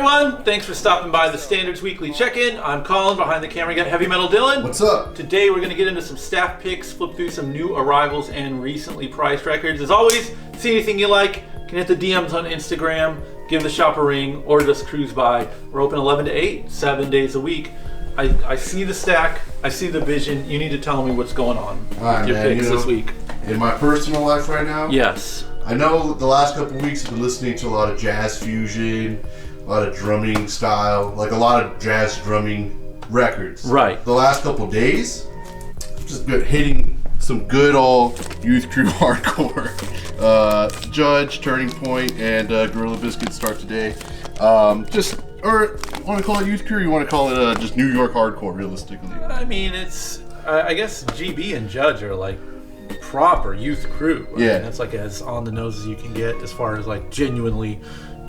everyone, thanks for stopping by the Standards Weekly Check-In. I'm Colin, behind the camera you got Heavy Metal Dylan. What's up? Today we're going to get into some staff picks, flip through some new arrivals and recently priced records. As always, see anything you like, you can hit the DMs on Instagram, give the shop a ring, or just cruise by. We're open 11 to 8, 7 days a week. I see the stack, I see the vision. You need to tell me what's going on with your picks this week. In my personal life right now? Yes. I know the last couple of weeks I've been listening to a lot of jazz fusion, a lot of drumming style, like a lot of jazz drumming records. Right. The last couple of days, I've just been hitting some good old Youth Crew hardcore. Judge, Turning Point, and Gorilla Biscuit start today. Or you want to call it Youth Crew, or you want to call it just New York hardcore, realistically? I mean, it's, I guess GB and Judge are like proper Youth Crew. I mean, that's like as on the nose as you can get as far as like genuinely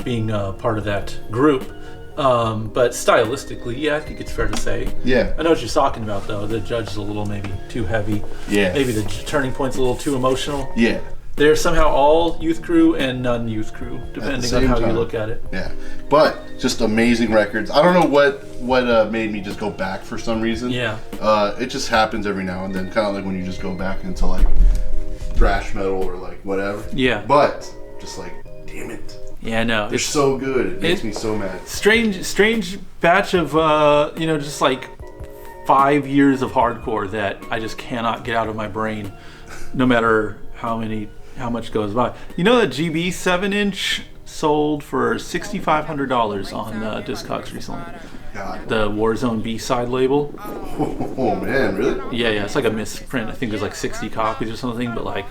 being part of that group. But stylistically, yeah, I think it's fair to say. Yeah. I know what you're talking about, though. The Judge is a little maybe too heavy. Yeah. Maybe the Turning Point's a little too emotional. Yeah. They're somehow all Youth Crew and non-Youth Crew, depending on how you look at it. Yeah, but just amazing records. I don't know what made me just go back for some reason. Yeah. It just happens every now and then, kind of like when you just go back into like thrash metal or like whatever. Yeah. But just like, damn it. Yeah, no. They're so good. It makes me so mad. Strange batch of just like 5 years of hardcore that I just cannot get out of my brain, no matter how much goes by. You know that GB 7-inch sold for $6,500 on Discogs recently. God. The Warzone B-side label. Oh man, really? Yeah, it's like a misprint. I think there's like 60 copies or something, but like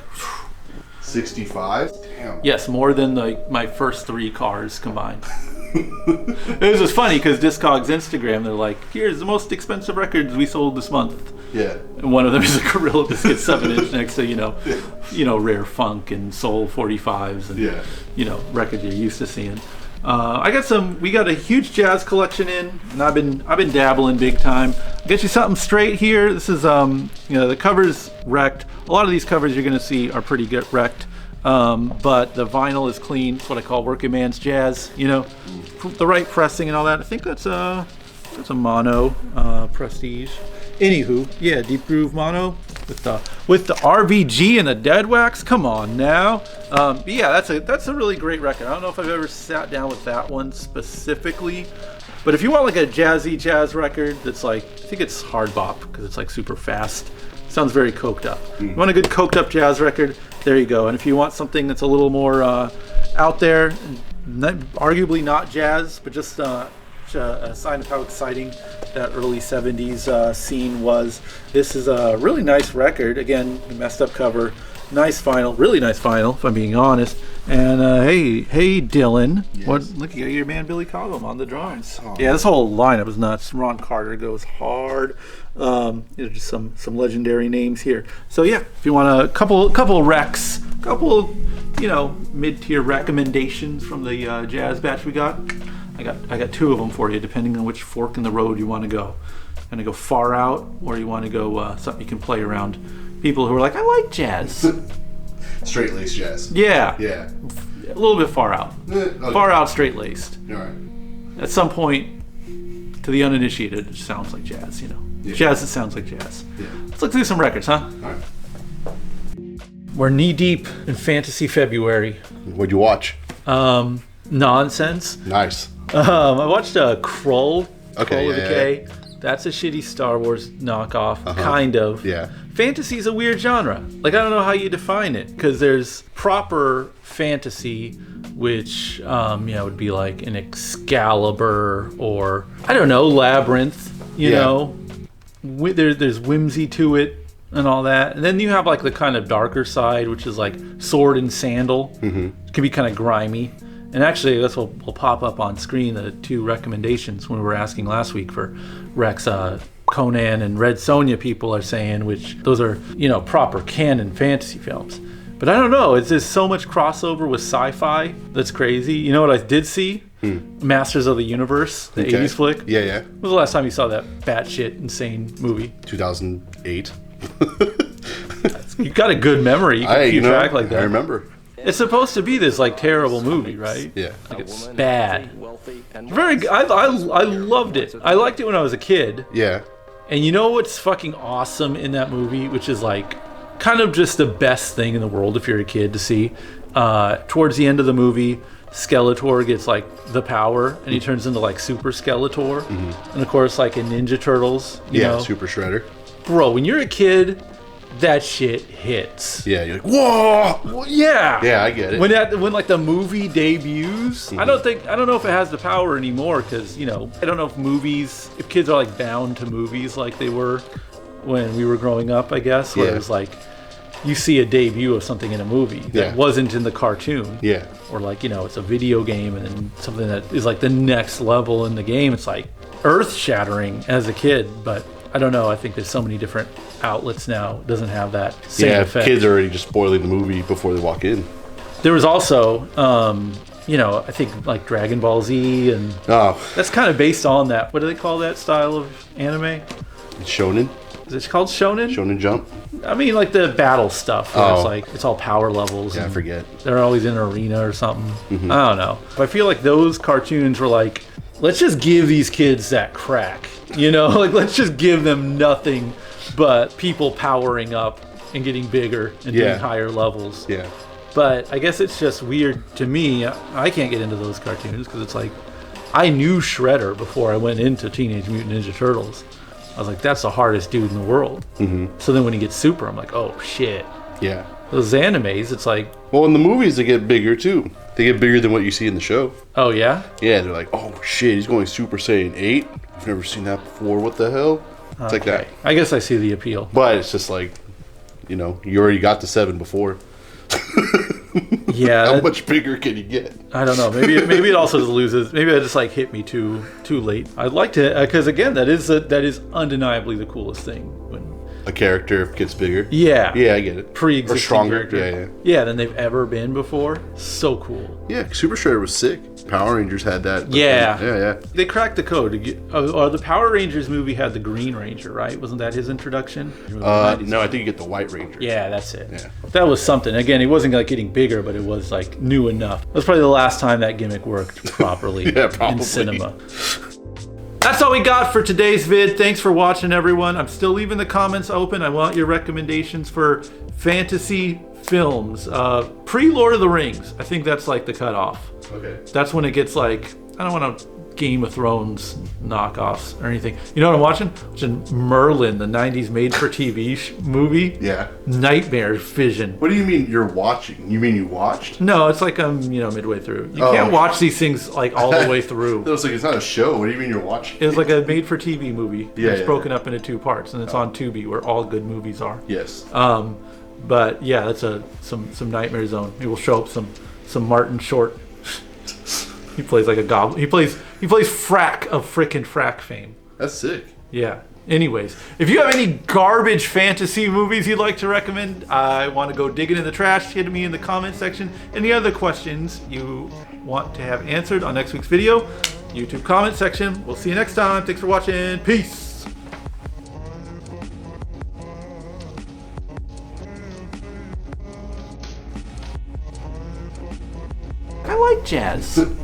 65? Damn. yes, more than my first 3 cars combined. It was just funny because Discogs Instagram, they're like, here's the most expensive records we sold this month. Yeah. And one of them is a Gorilla Biscuit 7-inch next to, rare funk and soul 45s and, records you're used to seeing. We got a huge jazz collection in, and I've been dabbling big time. I'll get you something straight here. This is, the cover's wrecked. A lot of these covers you're going to see are pretty good wrecked. But the vinyl is clean. It's what I call working man's jazz, the right pressing and all that. I think that's a mono, Prestige. Anywho, yeah, Deep Groove mono with the RVG and the dead wax. Come on now. Yeah, that's a really great record. I don't know if I've ever sat down with that one specifically, but if you want like a jazzy jazz record that's like, I think it's hard bop because it's like super fast. Sounds very coked up. You want a good coked up jazz record? There you go. And if you want something that's a little more out there, arguably not jazz, but just a sign of how exciting that early 70s scene was. This is a really nice record. Again, messed up cover, nice vinyl, really nice vinyl, if I'm being honest. And hey Dylan, yes. Look, you got your man Billy Cobham on the drums. Oh. Yeah, this whole lineup is nuts. Ron Carter goes hard. Just some legendary names here. So yeah, if you want a couple recs, mid-tier recommendations from the jazz batch we got. I got 2 of them for you, depending on which fork in the road you want to go. Going to go far out, or you want to go something you can play around people who are like, I like jazz. Straight laced jazz. Yeah. Yeah. A little bit far out. Okay. Far out, straight laced. All right. At some point, to the uninitiated, it sounds like jazz. Yeah. Jazz that sounds like jazz. Yeah. Let's look through some records, huh? All right. We're knee deep in Fantasy February. What'd you watch? Nonsense. Nice. I watched Krull. Okay, Krull with yeah, a K. That's a shitty Star Wars knockoff, kind of. Yeah. Fantasy's a weird genre. Like, I don't know how you define it, because there's proper fantasy, which, would be like an Excalibur or, I don't know, Labyrinth, you know. There's whimsy to it and all that. And then you have like the kind of darker side, which is like Sword and Sandal. Mm-hmm. It can be kind of grimy. And actually, that's what will pop up on screen, the 2 recommendations when we were asking last week for Rex. Conan and Red Sonja people are saying, which those are, proper canon fantasy films. But I don't know, it's just so much crossover with sci-fi that's crazy. You know what I did see? Masters of the Universe, the 80s flick. Yeah. When was the last time you saw that batshit insane movie? 2008. You got a good memory. You can keep track like that. I remember. It's supposed to be this like terrible movie, right? Yeah. Like it's bad. Very good. I loved it. I liked it when I was a kid. Yeah. And you know what's fucking awesome in that movie, which is like kind of just the best thing in the world if you're a kid to see. Towards the end of the movie, Skeletor gets like the power, and he turns into like Super Skeletor. And of course, like in Ninja Turtles, you know, Super Shredder. Bro, when you're a kid, that shit hits. Yeah, you're like, whoa! Well, yeah. Yeah, I get it. When like the movie debuts, I don't know if it has the power anymore, because, you know, I don't know if kids are like bound to movies like they were when we were growing up, I guess, where it was like you see a debut of something in a movie that wasn't in the cartoon. Yeah. Or like, you know, it's a video game and then something that is like the next level in the game. It's like earth-shattering as a kid, but I don't know. I think there's so many different outlets now. It doesn't have that same effect. Kids are already just spoiling the movie before they walk in. There was also, you know, I think like Dragon Ball Z, and that's kind of based on that. What do they call that style of anime? Shonen. Is it called Shonen? Shonen Jump. I mean, like the battle stuff. Where it's like it's all power levels. Yeah, I forget. They're always in an arena or something. I don't know. But I feel like those cartoons were like, let's just give these kids that crack. You know, like let's just give them nothing but people powering up and getting bigger and doing higher levels. Yeah. But I guess it's just weird to me. I can't get into those cartoons because it's like I knew Shredder before I went into Teenage Mutant Ninja Turtles. I was like, that's the hardest dude in the world. So then when he gets super, I'm like, oh shit. Yeah. Those animes, it's like... Well, in the movies, they get bigger too. They get bigger than what you see in the show. Oh, yeah? Yeah, they're like, oh shit, he's going Super Saiyan 8. I've never seen that before. What the hell? It's like that. I guess I see the appeal. But it's just like, you know, you already got the 7 before. Yeah. How much bigger can you get? I don't know. Maybe it also just loses. Maybe it just like hit me too late. I'd like to, because again, that is undeniably the coolest thing when a character gets bigger. Yeah. Yeah, I get it. Pre-existing or stronger. Character. Yeah, than they've ever been before. So cool. Yeah, Super Shredder was sick. Power Rangers had that. Yeah. They cracked the code. The Power Rangers movie had the Green Ranger, right? Wasn't that his introduction? No, I think you get the White Ranger. Yeah, that's it. Yeah. That was something. Again, it wasn't like getting bigger, but it was like new enough. That was probably the last time that gimmick worked properly in cinema. That's all we got for today's vid. Thanks for watching, everyone. I'm still leaving the comments open. I want your recommendations for fantasy films. Pre-Lord of the Rings. I think that's like the cutoff. Okay. That's when it gets like, I don't want to Game of Thrones knockoffs or anything. You know what I'm watching? Watching Merlin, the 90s made-for-TV movie. Yeah. Nightmare vision. What do you mean you're watching? You mean you watched? No, it's like I'm, midway through. You can't watch these things like all the way through. It was like, it's not a show. What do you mean you're watching? It was like a made-for-TV movie. Yeah, it's broken up into 2 parts, and it's on Tubi, where all good movies are. Yes. But yeah, that's some Nightmare Zone. It will show up some Martin Short. He plays like a goblin. He plays Frack of frickin' Frack fame. That's sick. Yeah. Anyways, if you have any garbage fantasy movies you'd like to recommend, I want to go digging in the trash. Hit me in the comment section. Any other questions you want to have answered on next week's video, YouTube comment section. We'll see you next time. Thanks for watching. Peace. I like jazz.